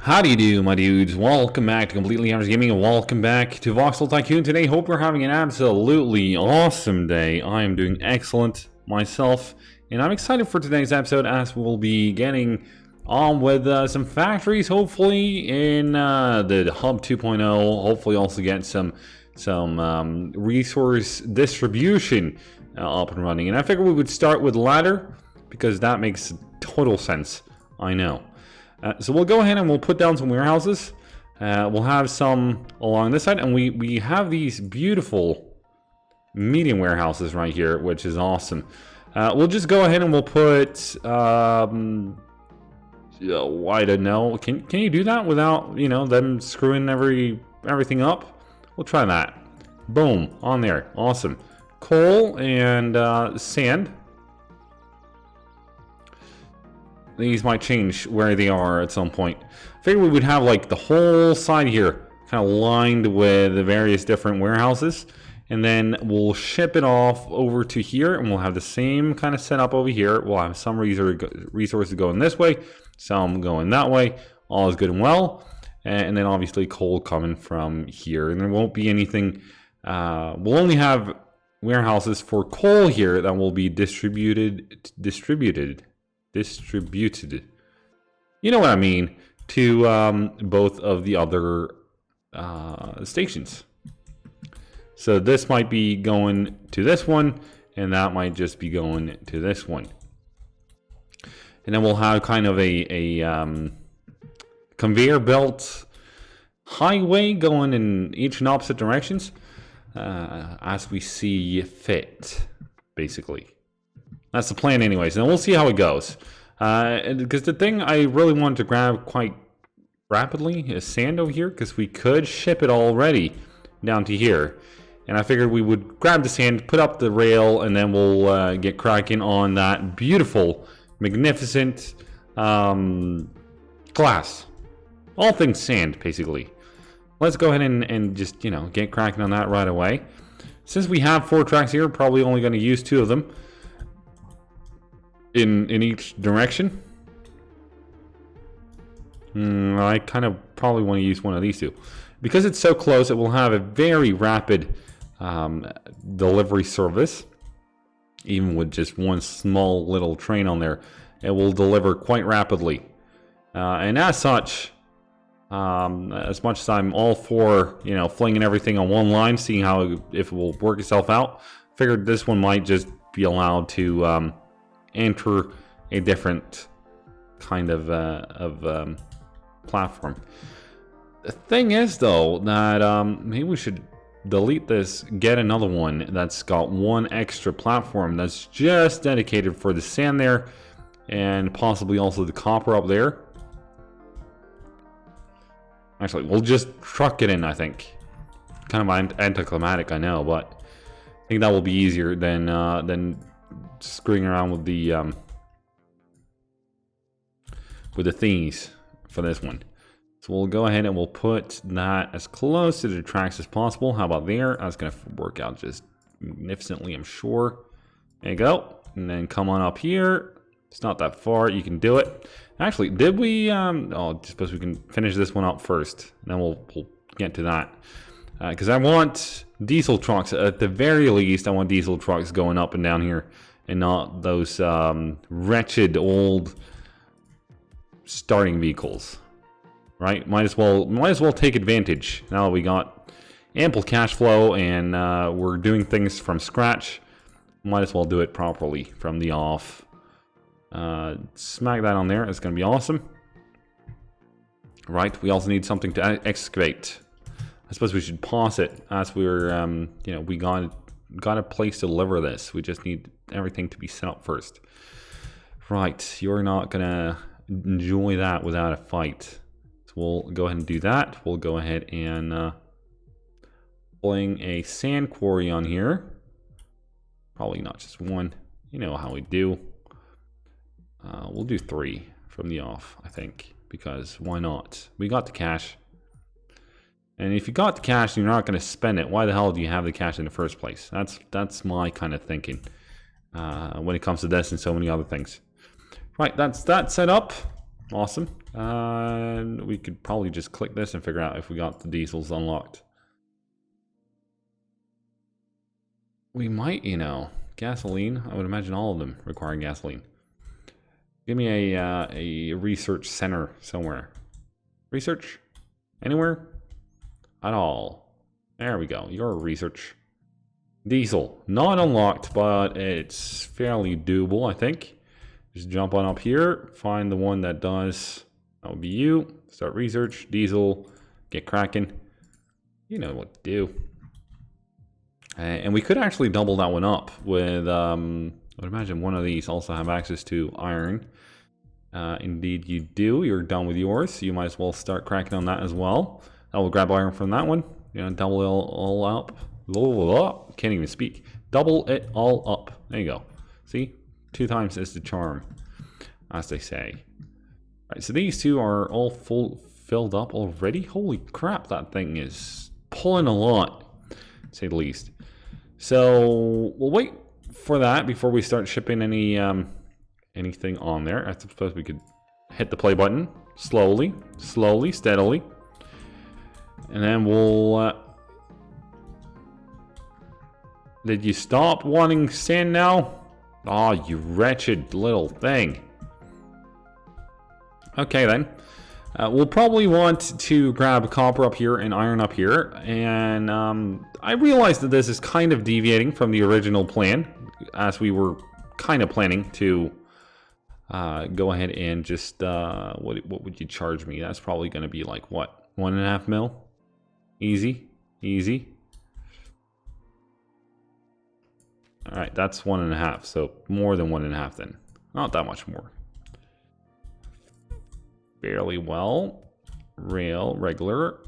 How do you do, my dudes? Welcome back to Completely Average Gaming and welcome back to Voxel Tycoon. Today, hope you're having an absolutely awesome day. I am doing excellent myself, and I'm excited for today's episode as we'll be getting on with some factories, hopefully, in the Hub 2.0. Hopefully also get some resource distribution up and running. And I figured we would start with ladder, because that makes total sense, I know. So we'll go ahead and we'll put down some warehouses. We'll have some along this side, and we have these beautiful medium warehouses right here, which is awesome. We'll just go ahead and we'll put I don't know. Can you do that without them screwing everything up? We'll try that. Boom, on there. Awesome. Coal and sand. These might change where they are at some point. I figured we would have like the whole side here kind of lined with the various different warehouses. And then we'll ship it off over to here, and we'll have the same kind of setup over here. We'll have some resources going this way, some going that way. All is good and well. And then obviously coal coming from here. And there won't be anything. We'll only have warehouses for coal here that will be distributed. You know what I mean, to both of the other stations. So this might be going to this one, and that might just be going to this one. And then we'll have kind of a conveyor belt highway going in each and opposite directions as we see fit, basically. That's the plan anyways, and we'll see how it goes. Because the thing I really wanted to grab quite rapidly is sand over here, because we could ship it already down to here. And I figured we would grab the sand, put up the rail, and then we'll get cracking on that beautiful, magnificent glass. All things sand, basically. Let's go ahead and just, get cracking on that right away. Since we have 4 tracks here, probably only going to use 2 of them. In each direction. I kind of probably want to use one of these 2. Because it's so close, it will have a very rapid delivery service. Even with just one small little train on there, it will deliver quite rapidly. And as such, as much as I'm all for, flinging everything on one line, seeing if it will work itself out, figured this one might just be allowed to enter a different kind of platform. The thing is, though, that maybe we should delete this, get another one that's got one extra platform that's just dedicated for the sand there, and possibly also the copper up there. Actually, we'll just truck it in, I think. Kind of anticlimactic, I know, but I think that will be easier than screwing around with the thingies for this one. So we'll go ahead and we'll put that as close to the tracks as possible. How about there? That's going to work out just magnificently, I'm sure. There you go. And then come on up here. It's not that far. You can do it. Actually, did we... I suppose we can finish this one up first. And then we'll get to that. Because I want diesel trucks. At the very least, I want diesel trucks going up and down here. And not those wretched old starting vehicles, right? Might as well take advantage now that we got ample cash flow and we're doing things from scratch. Might as well do it properly from the off. Smack that on there. It's going to be awesome. Right. We also need something to excavate. I suppose we should pause it as we're we got a place to deliver this. We just need everything to be set up first. Right, you're not gonna enjoy that without a fight. So we'll go ahead and do that. We'll go ahead and fling a sand quarry on here. Probably not just one. You know how we do. We'll do 3 from the off, I think, because why not? We got the cash. And if you got the cash and you're not going to spend it, why the hell do you have the cash in the first place? That's my kind of thinking when it comes to this and so many other things. Right, that's that set up. Awesome. We could probably just click this and figure out if we got the diesels unlocked. We might, you know, gasoline. I would imagine all of them require gasoline. Give me a research center somewhere. Research? Anywhere? At all. There we go. Your research. Diesel. Not unlocked, but it's fairly doable, I think. Just jump on up here. Find the one that does. That would be you. Start research. Diesel. Get cracking. You know what to do. And we could actually double that one up with, I would imagine one of these also have access to iron. Indeed you do. You're done with yours, so you might as well start cracking on that as well. I will grab iron from that one. You know, double it all up. Can't even speak. Double it all up. There you go. See? 2 times is the charm, as they say. All right, so these two are all filled up already. Holy crap, that thing is pulling a lot, to say the least. So we'll wait for that before we start shipping any anything on there. I suppose we could hit the play button slowly, steadily, and then we'll. Did you stop wanting sand now? Oh, you wretched little thing. Okay then. We'll probably want to grab copper up here and iron up here. And I realize that this is kind of deviating from the original plan, as we were kind of planning to go ahead and just, what would you charge me? That's probably going to be like, what, 1.5 mil? Easy, easy. All right, that's 1.5, so more than 1.5 then. Not that much more. Fairly well. Regular.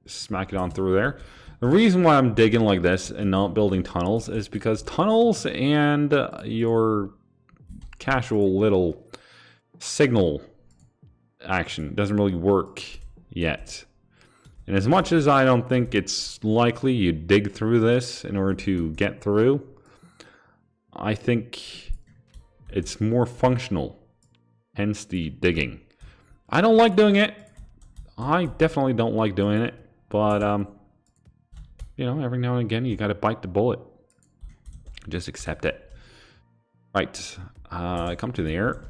Smack it on through there. The reason why I'm digging like this and not building tunnels is because tunnels and your casual little signal action doesn't really work yet. And as much as I don't think it's likely you dig through this in order to get through, I think it's more functional, hence the digging. I don't like doing it. I definitely don't like doing it, but you know, every now and again you got to bite the bullet. Just accept it. Right, come to there.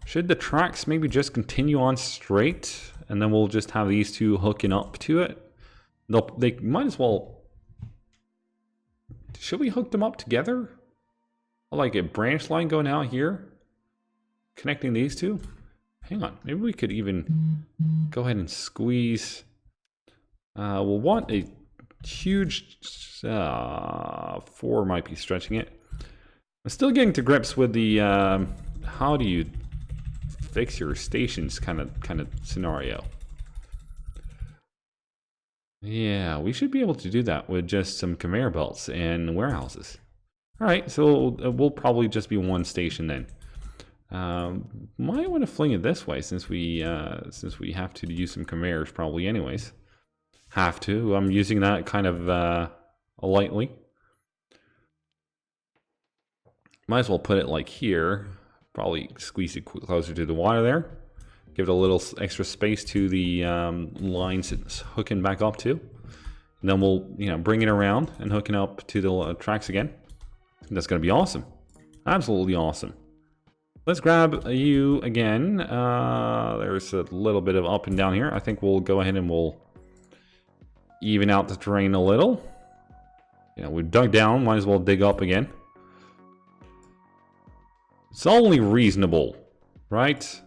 Should the tracks maybe just continue on straight, and then we'll just have these two hooking up to it? They might as well. Should we hook them up together? Like a branch line going out here, connecting these two? Hang on, maybe we could even go ahead and squeeze. We'll want a huge 4 might be stretching it. I'm still getting to grips with the how do you fix your stations kind of scenario. Yeah, we should be able to do that with just some conveyor belts and warehouses. All right, so we'll probably just be one station then. Might want to fling it this way since we have to use some conveyors probably anyways. Have to. I'm using that kind of lightly. Might as well put it like here. Probably squeeze it closer to the water there. Give it a little extra space to the lines it's hooking back up to. And then we'll, you know, bring it around and hooking up to the tracks again. That's going to be awesome. Absolutely awesome. Let's grab you again. There's a little bit of up and down here. I think we'll go ahead and we'll even out the terrain a little. You know, we've dug down, might as well dig up again. It's only reasonable, right?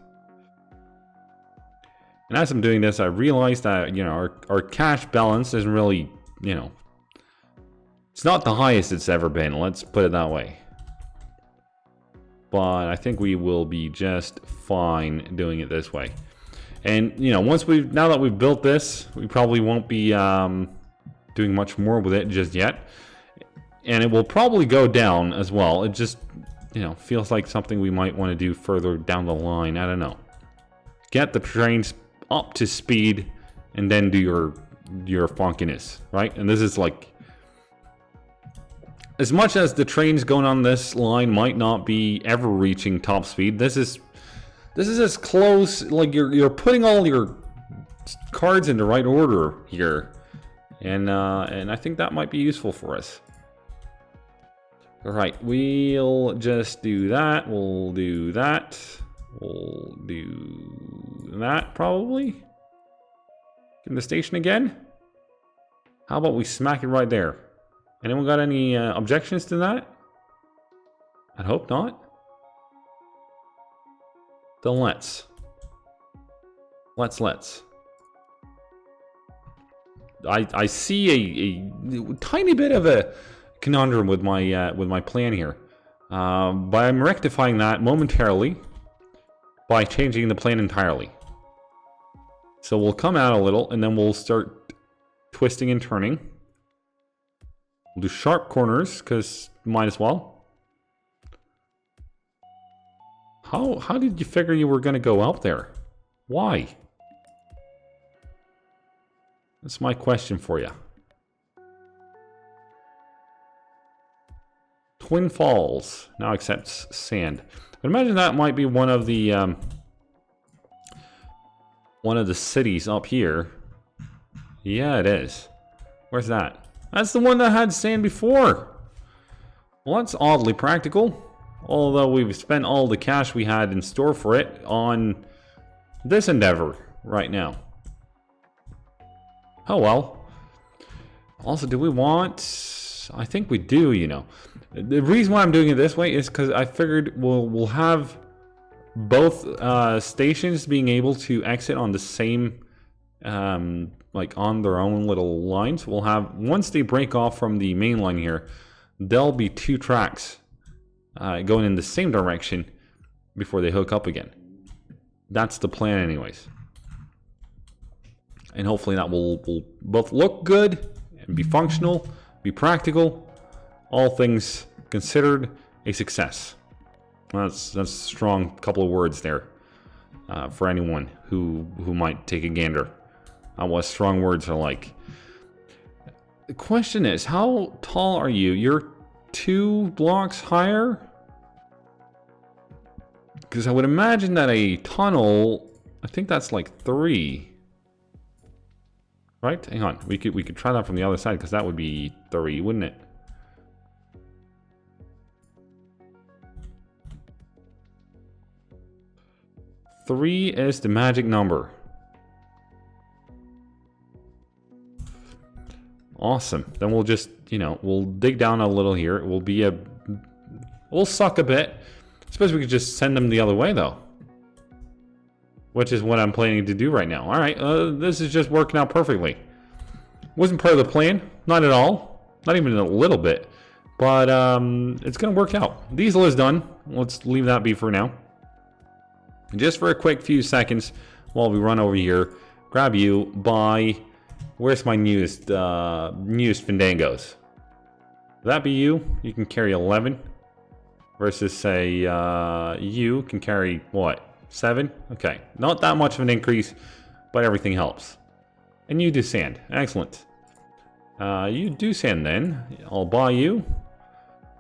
And as I'm doing this, I realize that, you know, our cash balance isn't really, you know, it's not the highest it's ever been, let's put it that way. But I think we will be just fine doing it this way. And, you know, now that we've built this, we probably won't be doing much more with it just yet. And it will probably go down as well. It just, you know, feels like something we might want to do further down the line. I don't know. Get the trains up to speed and then do your funkiness, right? And this is like, as much as the trains going on this line might not be ever reaching top speed, this is This is as close, like you're putting all your cards in the right order here. And I think that might be useful for us. All right, we'll just do that. We'll do that. We'll do that probably. In the station again. How about we smack it right there? Anyone got any objections to that? I hope not. Then let's. I see a tiny bit of a conundrum with my plan here, but I'm rectifying that momentarily by changing the plan entirely. So we'll come out a little, and then we'll start twisting and turning. We'll do sharp corners, because might as well. How did you figure you were going to go out there? Why? That's my question for you. Twin Falls now accepts sand. I imagine that might be one of the cities up here. Yeah, it is. Where's that? That's the one that had sand before. Well, that's oddly practical. Although we've spent all the cash we had in store for it on this endeavor right now. Oh well. Also, do we want... I think we do, you know. The reason why I'm doing it this way is because I figured we'll have both stations being able to exit on the same... like on their own little lines. We'll have... Once they break off from the main line here, there'll be two tracks going in the same direction before they hook up again. That's the plan anyways. And hopefully that will both look good and be functional, be practical. All things considered, a success. That's a strong couple of words there for anyone who might take a gander on what strong words are like. The question is, how tall are you? You're 2 blocks higher? Because I would imagine that a tunnel, I think that's like 3. Right? Hang on. We could try that from the other side, because that would be 3, wouldn't it? Three is the magic number. Awesome. Then we'll just, you know, we'll dig down a little here. It will be we'll suck a bit. I suppose we could just send them the other way, though. Which is what I'm planning to do right now. Alright, this is just working out perfectly. Wasn't part of the plan. Not at all. Not even a little bit. But it's going to work out. Diesel is done. Let's leave that be for now. Just for a quick few seconds while we run over here, grab you by... Where's my newest Fandangos? Would that be you? You can carry 11. Versus, say, you can carry, what, 7? Okay, not that much of an increase, but everything helps. And you do sand. Excellent. You do sand then. I'll buy you.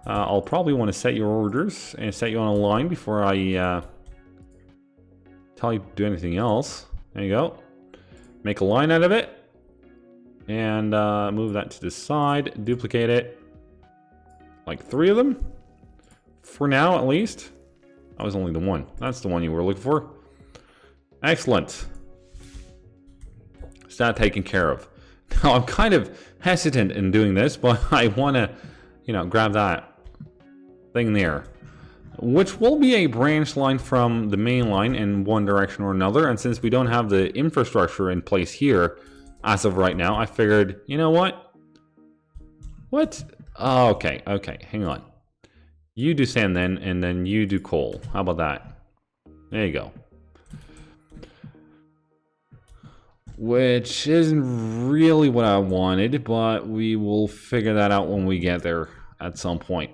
I'll probably want to set your orders and set you on a line before I tell you to do anything else. There you go. Make a line out of it. And move that to the side. Duplicate it. Like 3 of them. For now, at least. That was only the one. That's the one you were looking for. Excellent. Is that taken care of? Now, I'm kind of hesitant in doing this, but I want to, you know, grab that thing there. Which will be a branch line from the main line in one direction or another. And since we don't have the infrastructure in place here, as of right now, I figured, you know what? What? Oh, okay, hang on. You do sand then, and then you do coal. How about that? There you go. Which isn't really what I wanted, but we will figure that out when we get there at some point.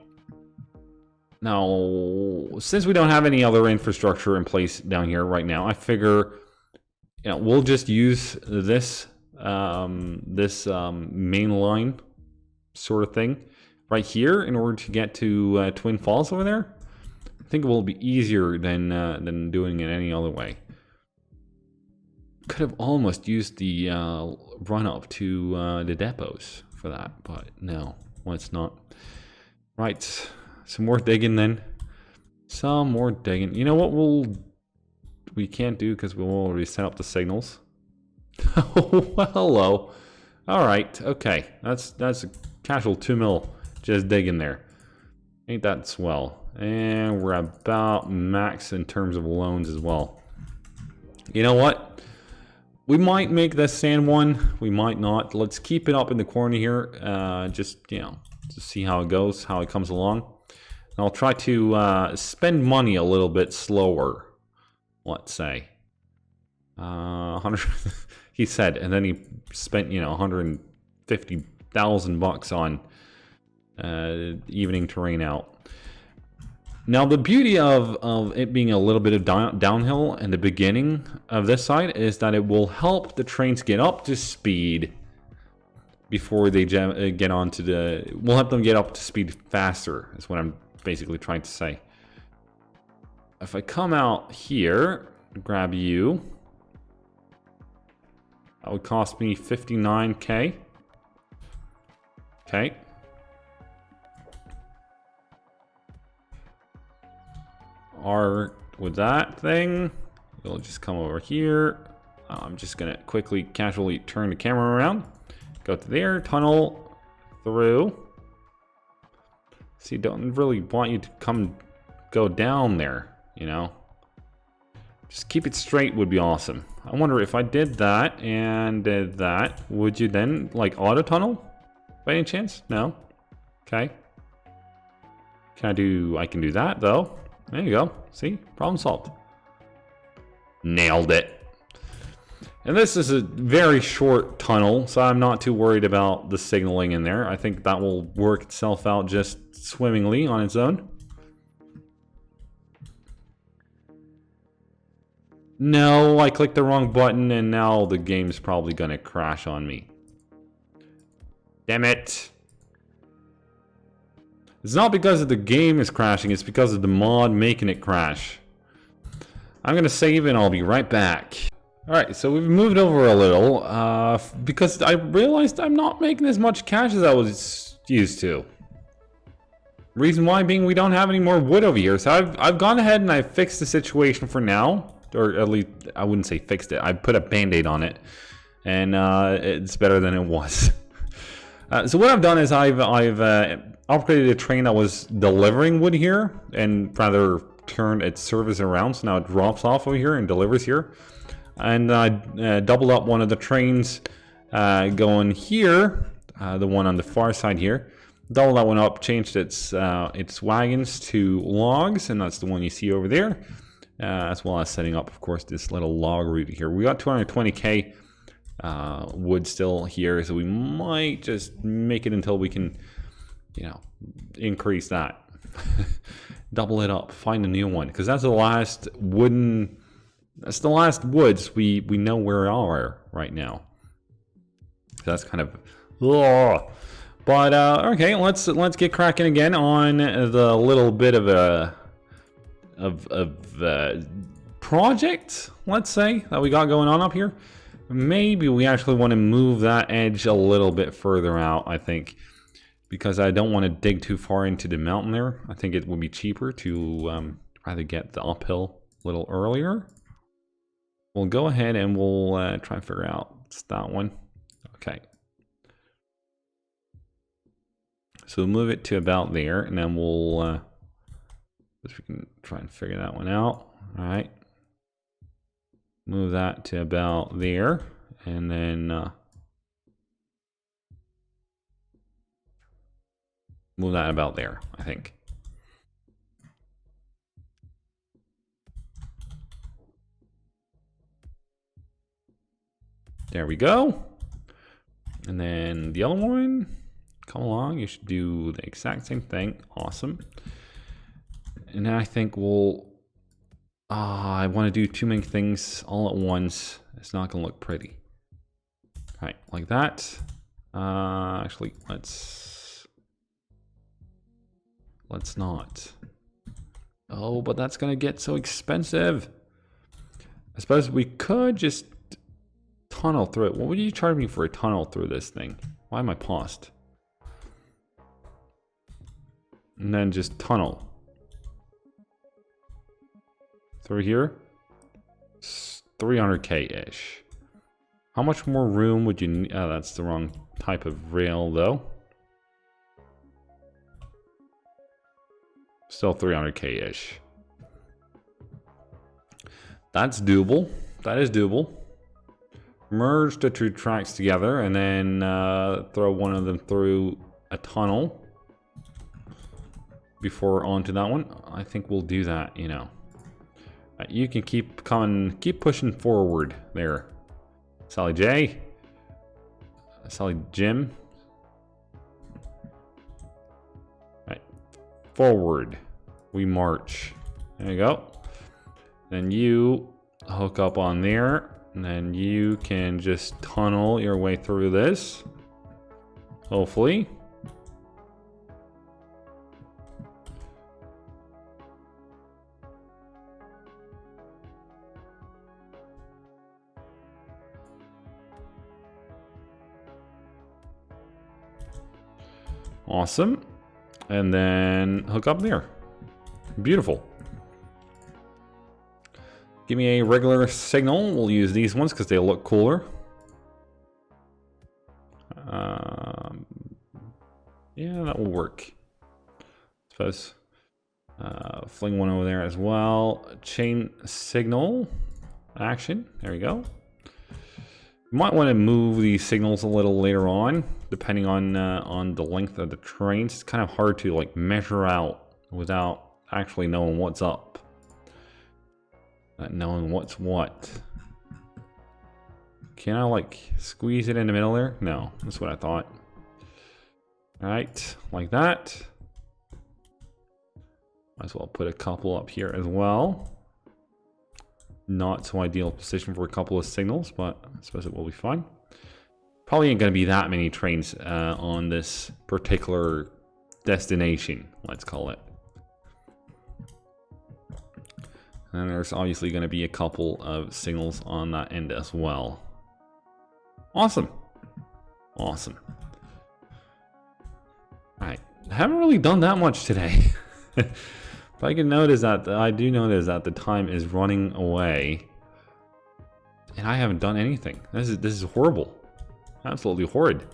Now, since we don't have any other infrastructure in place down here right now, I figure, you know, we'll just use this main line sort of thing right here in order to get to Twin Falls over there. think it will be easier than doing it any other way. Could have almost used the run up to the depots for that, but no, let's not. Right, some more digging then. Some more digging. You know what we can't do because we'll already set up the signals. Oh, well, hello. All right, okay, that's a casual 2 mil just digging there. Ain't that swell? And we're about max in terms of loans as well. You know what? We might make this sand one. We might not. Let's keep it up in the corner here. Just, you know, to see how it goes, how it comes along. And I'll try to spend money a little bit slower. Let's say 100. He said, and then he spent, you know, 150,000 bucks on evening terrain out. Now, the beauty of it being a little bit of downhill in the beginning of this side is that it will help the trains get up to speed before they get onto the... We'll help them get up to speed faster, is what I'm basically trying to say. If I come out here, grab you, that would cost me 59K. Okay. Or with that thing, we'll just come over here. I'm just gonna quickly, casually turn the camera around. Go to there, tunnel through. See, don't really want you to go down there, you know. Just keep it straight would be awesome. I wonder if I did that and did that, would you then like auto tunnel by any chance? No. Okay. I can do that though. There you go. See? Problem solved. Nailed it. And this is a very short tunnel, so I'm not too worried about the signaling in there. I think that will work itself out just swimmingly on its own. No, I clicked the wrong button and now the game's probably gonna crash on me. Damn it. It's not because of the game is crashing, it's because of the mod making it crash. I'm gonna save and I'll be right back. Alright, so we've moved over a little, because I realized I'm not making as much cash as I was used to. Reason why being we don't have any more wood over here, so I've gone ahead and I've fixed the situation for now. Or at least, I wouldn't say fixed it, I put a band-aid on it. And it's better than it was. So what I've done is I've upgraded a train that was delivering wood here and rather turned its service around, so now it drops off over here and delivers here. And I doubled up one of the trains going here, the one on the far side here. Doubled that one up, changed its wagons to logs, and that's the one you see over there. As well as setting up, of course, this little log route here. We got 220K wood still here, so we might just make it until we can, you know, increase that. Double it up, find a new one, because that's the last woods we know where we are right now. So that's kind of, ugh. But okay, let's get cracking again on the little bit of a project, let's say, that we got going on up here. Maybe we actually want to move that edge a little bit further out, I think, because I don't want to dig too far into the mountain there. I think it would be cheaper to rather get the uphill a little earlier. We'll go ahead and we'll try and figure out that one. Okay. So we'll move it to about there, and then we'll we can try and figure that one out. All right. Move that to about there, and then move that about there, I think. There we go. And then the other one, come along, you should do the exact same thing. Awesome. And then I think we'll, I want to do too many things all at once. It's not going to look pretty. All right, like that. Actually, let's not. Oh, but that's gonna get so expensive. I suppose we could just tunnel through it. What would you charge me for a tunnel through this thing? Why am I paused? And then just tunnel through here. 300k-ish. How much more room would you need? Oh, that's the wrong type of rail though. Still 300k-ish. That's doable. That is doable. Merge the two tracks together and then throw one of them through a tunnel before onto that one. I think we'll do that, you know. You can keep coming, keep pushing forward there. Sally J. Sally Jim. Right. Forward. We march. There you go. Then you hook up on there. And then you can just tunnel your way through this. Hopefully. Awesome. And then hook up there. Beautiful. Give me a regular signal. We'll use these ones because they look cooler. Yeah, that will work. Suppose. Fling one over there as well. Chain signal action. There we go. You might want to move these signals a little later on, depending on the length of the trains. It's kind of hard to like measure out without actually knowing what's up. Not knowing what's what. Can I like squeeze it in the middle there? No, that's what I thought. All right, like that. Might as well put a couple up here as well. Not so ideal position for a couple of signals, but I suppose it will be fine. Probably ain't gonna be that many trains on this particular destination, let's call it. And there's obviously going to be a couple of signals on that end as well. Awesome. Awesome. Alright. I haven't really done that much today. But I can notice that, I do notice that the time is running away. And I haven't done anything. This is horrible. Absolutely horrid.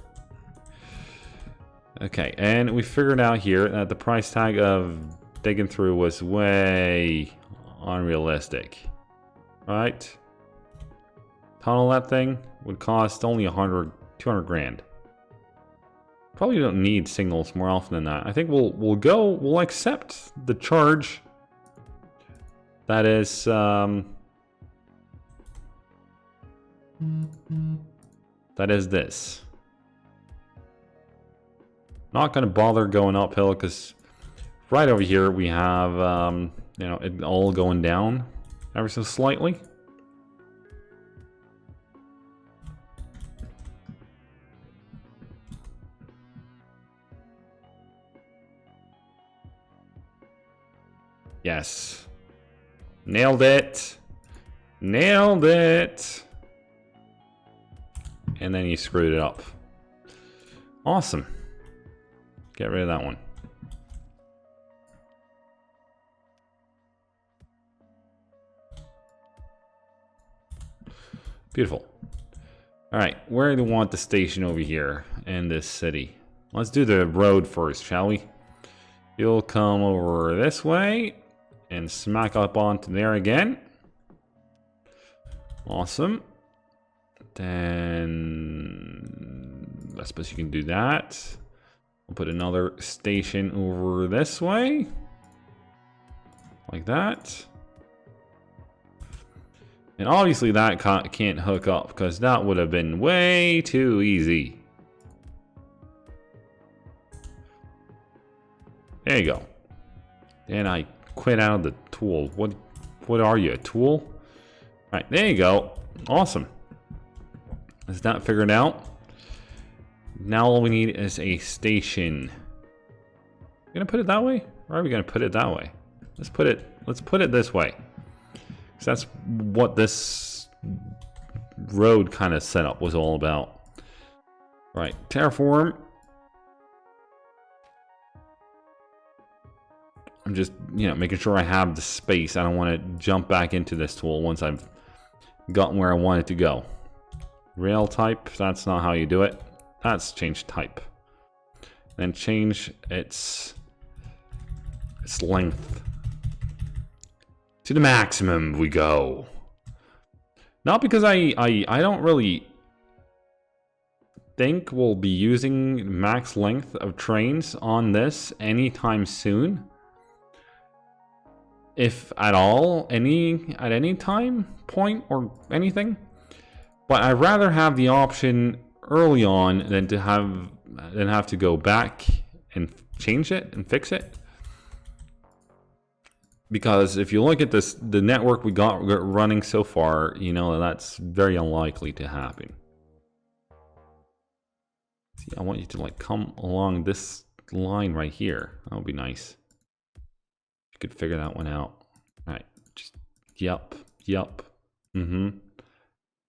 Okay, and we figured out here that the price tag of digging through was way unrealistic. Right? Tunnel that thing would cost only 200 grand. Probably don't need signals more often than that. I think we'll accept the charge. That is this. Not gonna bother going uphill because right over here we have you know, it all going down ever so slightly. Yes. Nailed it. Nailed it. And then you screwed it up. Awesome. Get rid of that one. Beautiful. All right, where do we want the station over here in this city? Let's do the road first, shall we? You'll come over this way and smack up onto there again. Awesome. Then I suppose you can do that. We'll put another station over this way. Like that. And obviously that can't hook up because that would have been way too easy. There you go. And I quit out of the tool. What are you, a tool? All right, there you go. Awesome. Is that figured out? Now all we need is a station. Gonna put it that way? Or are we gonna put it that way? Let's put it this way. 'Cause that's what this road kind of setup was all about. Right, terraform. I'm just, making sure I have the space. I don't want to jump back into this tool once I've gotten where I want it to go. Rail type, that's not how you do it. That's change type. Then change its length. To the maximum we go. Not because I don't really think we'll be using max length of trains on this anytime soon. If at all, at any time point or anything. But I'd rather have the option early on than to have to go back and change it and fix it. Because if you look at the network we got running so far, that's very unlikely to happen. See, I want you to come along this line right here. That would be nice. You could figure that one out. All right, just yep. And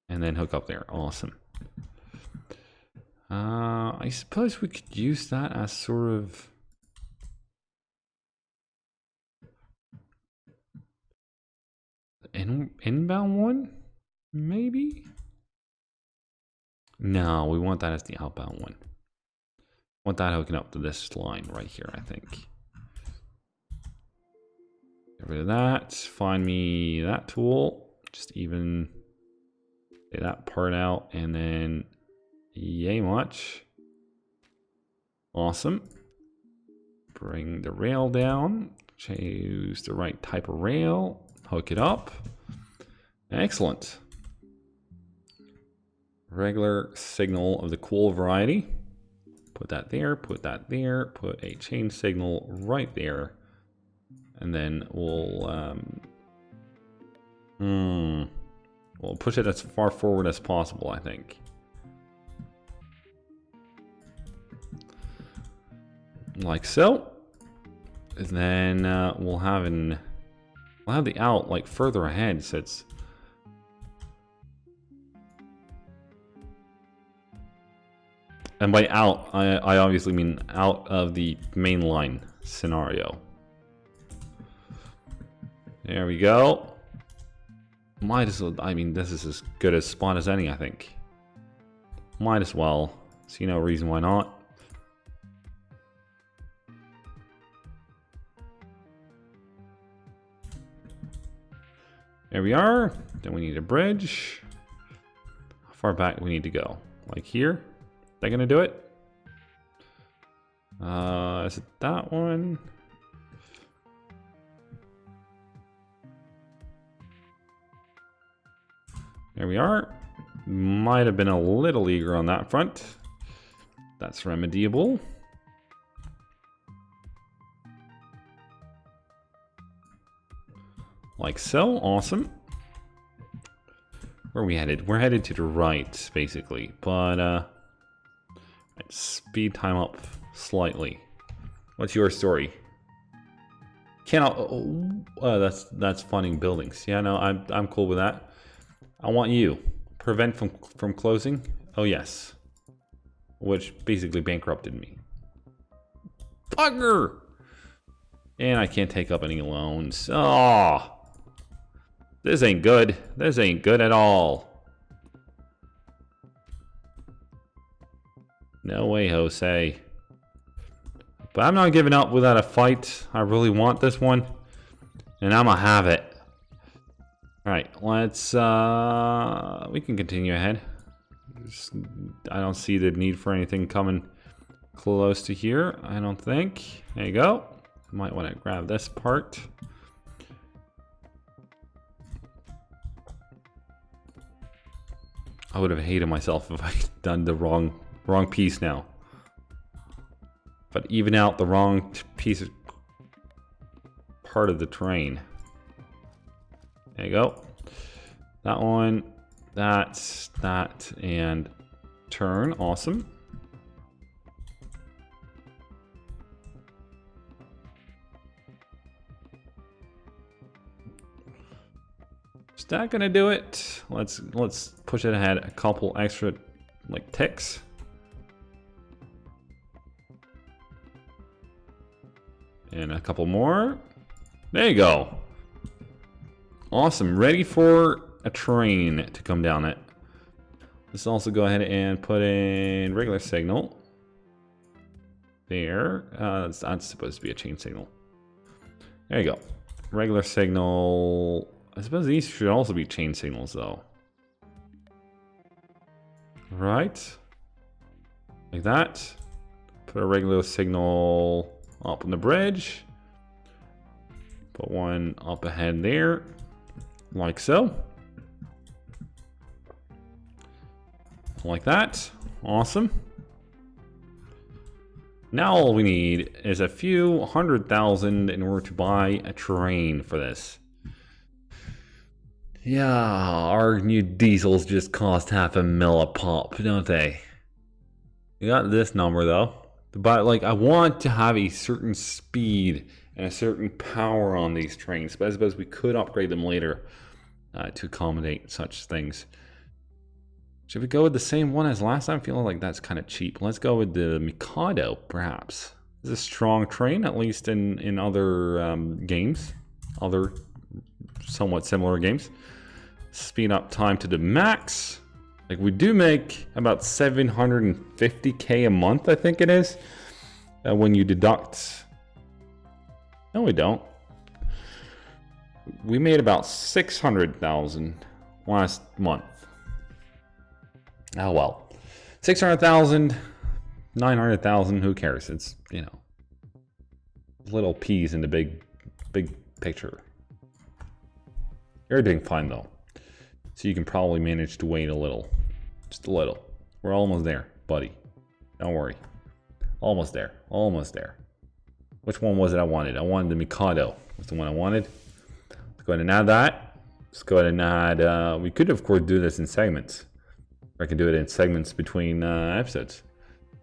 then hook up there. Awesome. I suppose we could use that as sort of inbound one, maybe? No, we want that as the outbound one. Want that hooking up to this line right here, I think. Get rid of that. Find me that tool. Just even get that part out, and then yay much. Awesome. Bring the rail down. Choose the right type of rail. Hook it up. Excellent. Regular signal of the cool variety. Put that there, put that there, put a chain signal right there. And then we'll push it as far forward as possible, I think. Like so. And then we'll have the out further ahead, so it's and by out I obviously mean out of the main line scenario. There we go. Might as well, this is as good a spot as any, I think. Might as well. See no reason why not. There we are. Then we need a bridge. How far back do we need to go? Like here? They're gonna do it? Is it that one? There we are. Might have been a little eager on that front. That's remediable. Like so. Awesome. Where are we headed? We're headed to the right, basically. But, let's speed time up slightly. What's your story? That's funding buildings. Yeah, no, I'm cool with that. I want you. Prevent from closing? Oh, yes. Which basically bankrupted me. Bugger! And I can't take up any loans. Oh! This ain't good. This ain't good at all. No way, Jose. But I'm not giving up without a fight. I really want this one. And I'm gonna have it. Alright, let's, we can continue ahead. I don't see the need for anything coming close to here, I don't think. There you go. Might want to grab this part. I would have hated myself if I'd done the wrong piece now. But even out the wrong piece of part of the train. There you go. That one, that, and turn. Awesome. Is that gonna do it? Let's push it ahead a couple extra like ticks. And a couple more. There you go. Awesome, ready for a train to come down it. Let's also go ahead and put in regular signal. There, that's supposed to be a chain signal. There you go. Regular signal. I suppose these should also be chain signals though. Right. Like that. Put a regular signal up on the bridge. Put one up ahead there. Like so. Like that. Awesome. Now all we need is a few 100,000 in order to buy a train for this. Yeah, our new diesels just cost $500,000 a pop, don't they? We got this number though. But like, I want to have a certain speed and a certain power on these trains. But I suppose we could upgrade them later to accommodate such things. Should we go with the same one as last time? I feel like that's kind of cheap. Let's go with the Mikado, perhaps. It's a strong train, at least in other games. Other somewhat similar games. Speed up time to the max. Like, we do make about 750k a month, I think it is. When you deduct... No, we don't. We made about 600,000 last month. Oh well. 600,000, 900,000, who cares? It's, you know, little peas in the big picture. You're doing fine though. So you can probably manage to wait a little. Just a little. We're almost there, buddy. Don't worry. Almost there. Almost there. Which one was it I wanted? I wanted the Mikado. That's the one I wanted. Let's go ahead and add that. Let's go ahead and add... we could, of course, do this in segments. Or I can do it in segments between episodes.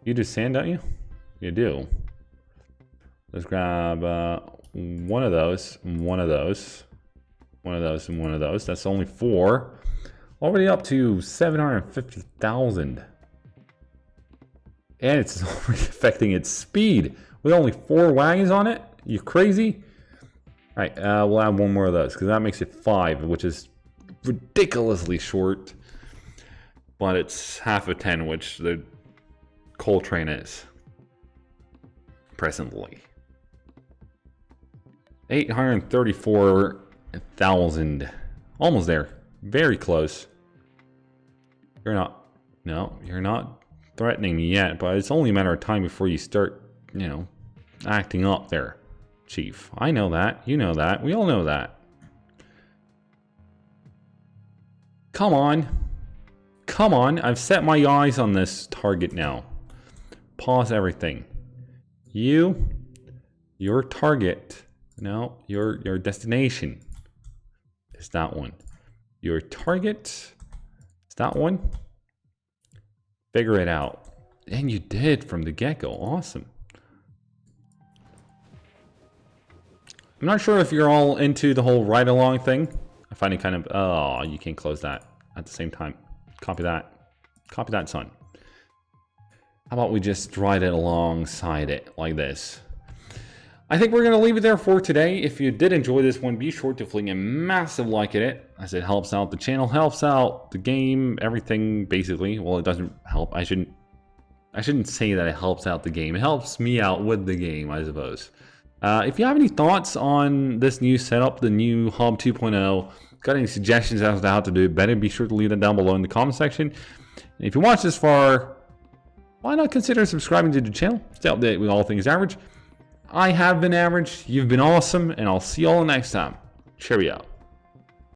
You do sand, don't you? You do. Let's grab one of those, one of those, one of those, and one of those. That's only 4. Already up to 750,000. And it's already affecting its speed. With only 4 wagons on it? You crazy? Alright, we'll add one more of those, because that makes it 5, which is ridiculously short. But it's half of 10, which the coal train is. Presently. 834,000. Almost there. Very close. You're not... No, you're not threatening me yet, but it's only a matter of time before you start, you know, acting up there, Chief. I know that. You know that. We all know that. Come on. Come on. I've set my eyes on this target now. Pause everything. Your target, no, your destination is that one. Your target is that one. Figure it out. And you did from the get-go. Awesome. I'm not sure if you're all into the whole ride-along thing. I find it kind of... Oh, you can't close that at the same time. Copy that. Copy that, son. How about we just ride it alongside it like this? I think we're going to leave it there for today. If you did enjoy this one, be sure to fling a massive like at it, as it helps out the channel, helps out the game, everything basically. Well, it doesn't help. I shouldn't say that it helps out the game. It helps me out with the game, I suppose. If you have any thoughts on this new setup, the new Hub 2.0, got any suggestions as to how to do it better, be sure to leave that down below in the comment section. And if you watched this far, why not consider subscribing to the channel? Stay updated with all things average. I have been average, you've been awesome, and I'll see you all next time. Cheerio.